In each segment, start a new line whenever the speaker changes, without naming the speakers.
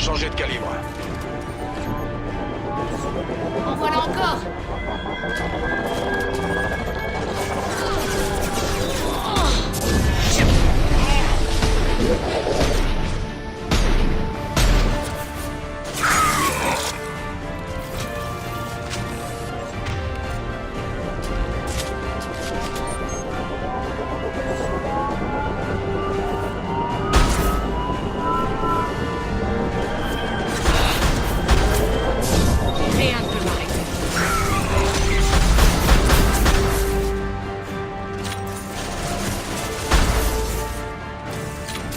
Changez de calibre.
En voilà encore. Rien ne peut m'arrêter.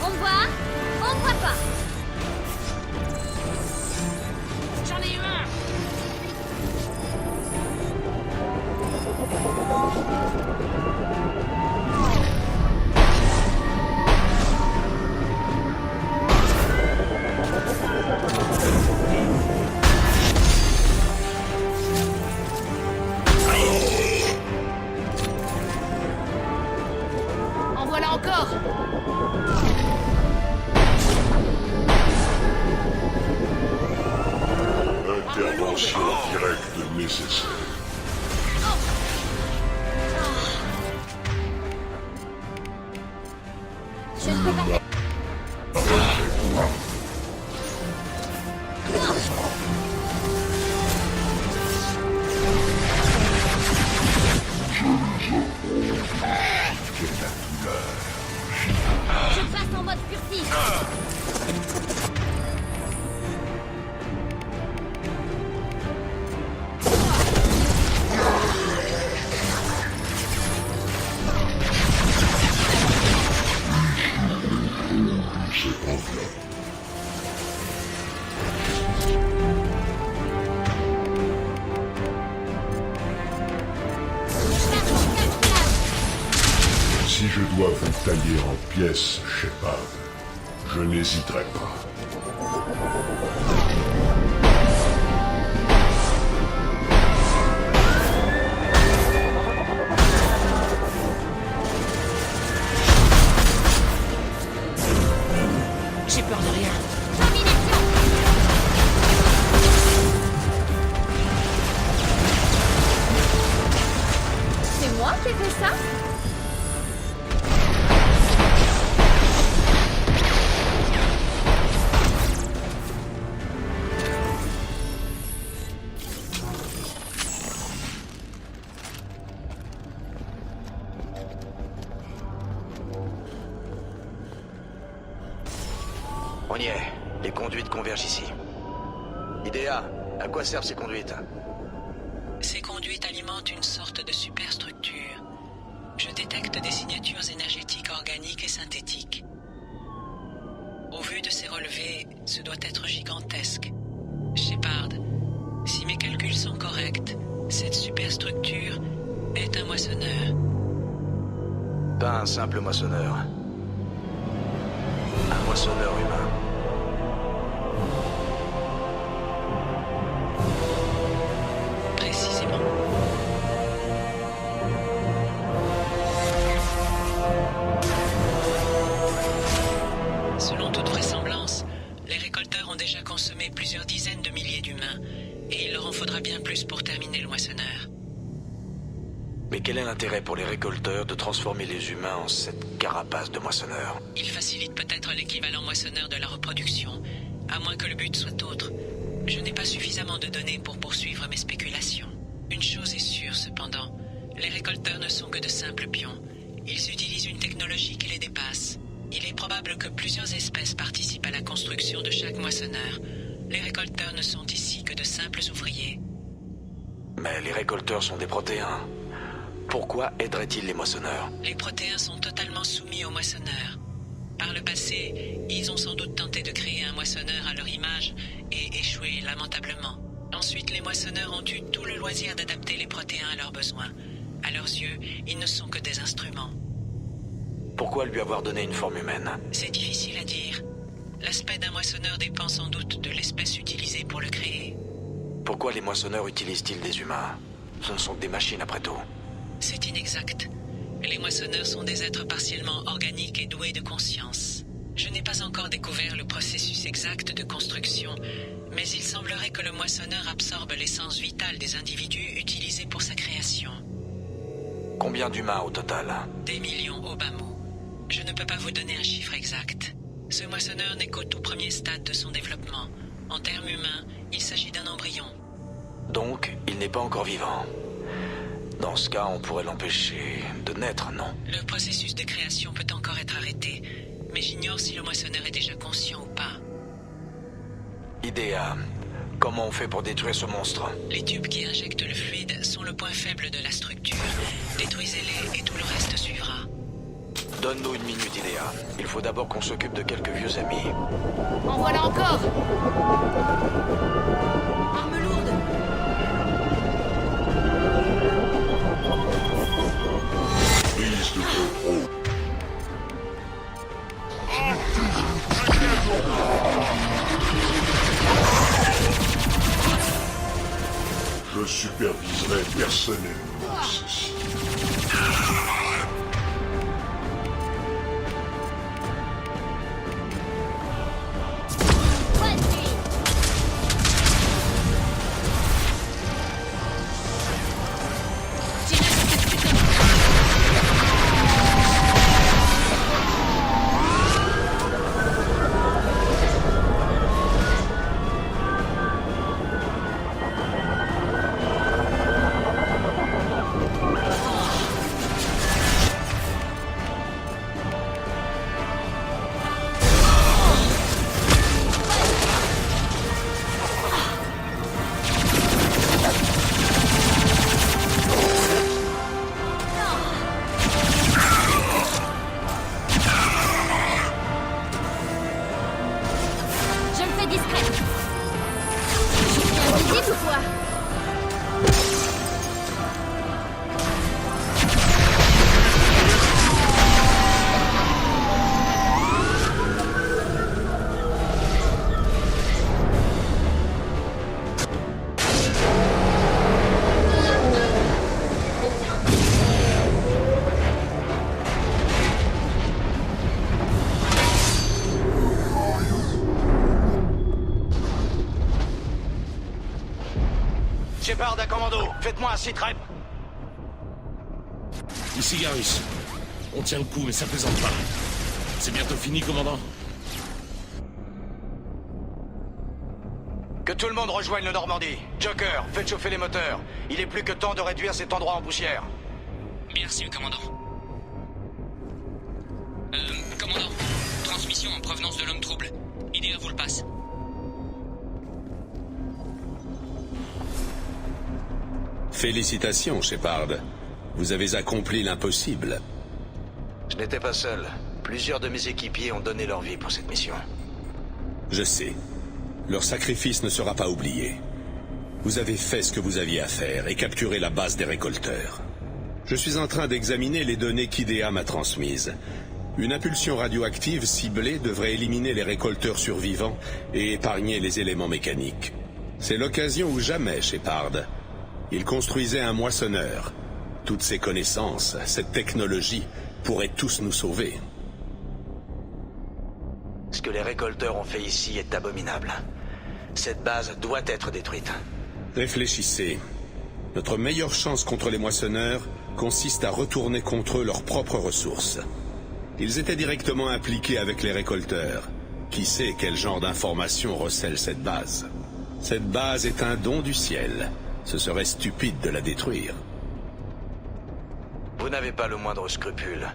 On me voit? On me voit pas.
J'en ai eu un. En voilà encore.
Intervention directe nécessaire.
Je ne peux pas. Je passe en mode furtif.
Si je dois vous tailler en pièces, Shepard, je n'hésiterai pas.
J'ai peur de rien.
Domination. C'est moi qui ai fait ça?
On y est. Les conduites convergent ici. Idea, à quoi servent ces conduites?
Ces conduites alimentent une sorte de superstructure. Je détecte des signatures énergétiques organiques et synthétiques. Au vu de ces relevés, ce doit être gigantesque. Shepard, si mes calculs sont corrects, cette superstructure est un moissonneur.
Pas un simple moissonneur. Un moissonneur humain.
Précisément. Selon toute vraisemblance, les récolteurs ont déjà consommé plusieurs dizaines de milliers d'humains, et il leur en faudra bien plus pour terminer le moissonneur.
Mais quel est l'intérêt pour les récolteurs de transformer les humains en cette carapace de moissonneurs?
Il facilite peut-être l'équivalent moissonneur de la reproduction, à moins que le but soit autre. Je n'ai pas suffisamment de données pour poursuivre mes spéculations. Une chose est sûre, cependant. Les récolteurs ne sont que de simples pions. Ils utilisent une technologie qui les dépasse. Il est probable que plusieurs espèces participent à la construction de chaque moissonneur. Les récolteurs ne sont ici que de simples ouvriers.
Mais les récolteurs sont des protéins. Pourquoi aideraient-ils les moissonneurs?
Les protéins sont totalement soumis aux moissonneurs. Par le passé, ils ont sans doute tenté de créer un moissonneur à leur image et échoué lamentablement. Ensuite, les moissonneurs ont eu tout le loisir d'adapter les protéins à leurs besoins. À leurs yeux, ils ne sont que des instruments.
Pourquoi lui avoir donné une forme humaine?
C'est difficile à dire. L'aspect d'un moissonneur dépend sans doute de l'espèce utilisée pour le créer.
Pourquoi les moissonneurs utilisent-ils des humains? Ce ne sont que des machines après tout.
C'est inexact. Les moissonneurs sont des êtres partiellement organiques et doués de conscience. Je n'ai pas encore découvert le processus exact de construction, mais il semblerait que le moissonneur absorbe l'essence vitale des individus utilisés pour sa création.
Combien d'humains au total?
Des millions au bas mot. Je ne peux pas vous donner un chiffre exact. Ce moissonneur n'est qu'au tout premier stade de son développement. En termes humains, il s'agit d'un embryon.
Donc, il n'est pas encore vivant. Dans ce cas, on pourrait l'empêcher de naître, non?
Le processus de création peut encore être arrêté, mais j'ignore si le moissonneur est déjà conscient ou pas.
Idea, comment on fait pour détruire ce monstre?
Les tubes qui injectent le fluide sont le point faible de la structure. Détruisez-les et tout le reste suivra.
Donne-nous une minute, Idea. Il faut d'abord qu'on s'occupe de quelques vieux amis.
En voilà encore! Arme lourde!
Prise de contrôle. Je superviserai personnellement ceci.
Bonne nuit. Je me fais discrète. Je suis invisible ou quoi?
Shepard à commando, faites-moi un sit-rep.
Ici Garrus. On tient le coup, mais ça plaisante pas. C'est bientôt fini, commandant.
Que tout le monde rejoigne le Normandie. Joker, faites chauffer les moteurs. Il est plus que temps de réduire cet endroit en poussière.
Bien reçu, commandant. Commandant, transmission en provenance de l'homme trouble. Idea vous le passe.
Félicitations, Shepard. Vous avez accompli l'impossible.
Je n'étais pas seul. Plusieurs de mes équipiers ont donné leur vie pour cette mission.
Je sais. Leur sacrifice ne sera pas oublié. Vous avez fait ce que vous aviez à faire et capturé la base des récolteurs. Je suis en train d'examiner les données qu'IDEA m'a transmises. Une impulsion radioactive ciblée devrait éliminer les récolteurs survivants et épargner les éléments mécaniques. C'est l'occasion ou jamais, Shepard. Il construisait un moissonneur. Toutes ces connaissances, cette technologie, pourraient tous nous sauver.
Ce que les récolteurs ont fait ici est abominable. Cette base doit être détruite.
Réfléchissez. Notre meilleure chance contre les moissonneurs consiste à retourner contre eux leurs propres ressources. Ils étaient directement impliqués avec les récolteurs. Qui sait quel genre d'informations recèle cette base? Cette base est un don du ciel. Ce serait stupide de la détruire.
Vous n'avez pas le moindre scrupule.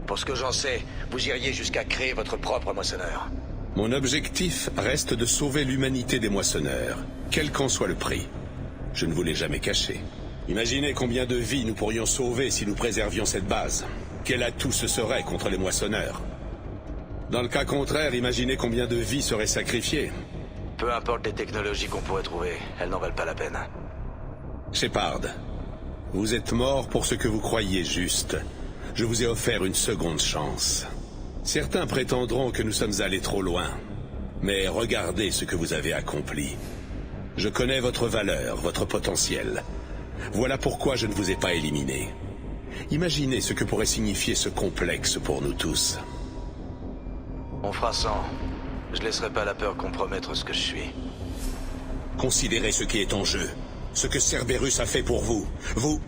Pour ce que j'en sais, vous iriez jusqu'à créer votre propre moissonneur.
Mon objectif reste de sauver l'humanité des moissonneurs, quel qu'en soit le prix. Je ne vous l'ai jamais caché. Imaginez combien de vies nous pourrions sauver si nous préservions cette base. Quel atout ce serait contre les moissonneurs? Dans le cas contraire, imaginez combien de vies seraient sacrifiées.
Peu importe les technologies qu'on pourrait trouver, elles n'en valent pas la peine.
Shepard, vous êtes mort pour ce que vous croyiez juste. Je vous ai offert une seconde chance. Certains prétendront que nous sommes allés trop loin. Mais regardez ce que vous avez accompli. Je connais votre valeur, votre potentiel. Voilà pourquoi je ne vous ai pas éliminé. Imaginez ce que pourrait signifier ce complexe pour nous tous.
On fera sans. Je laisserai pas la peur compromettre ce que je suis.
Considérez ce qui est en jeu. Ce que Cerberus a fait pour vous. Vous,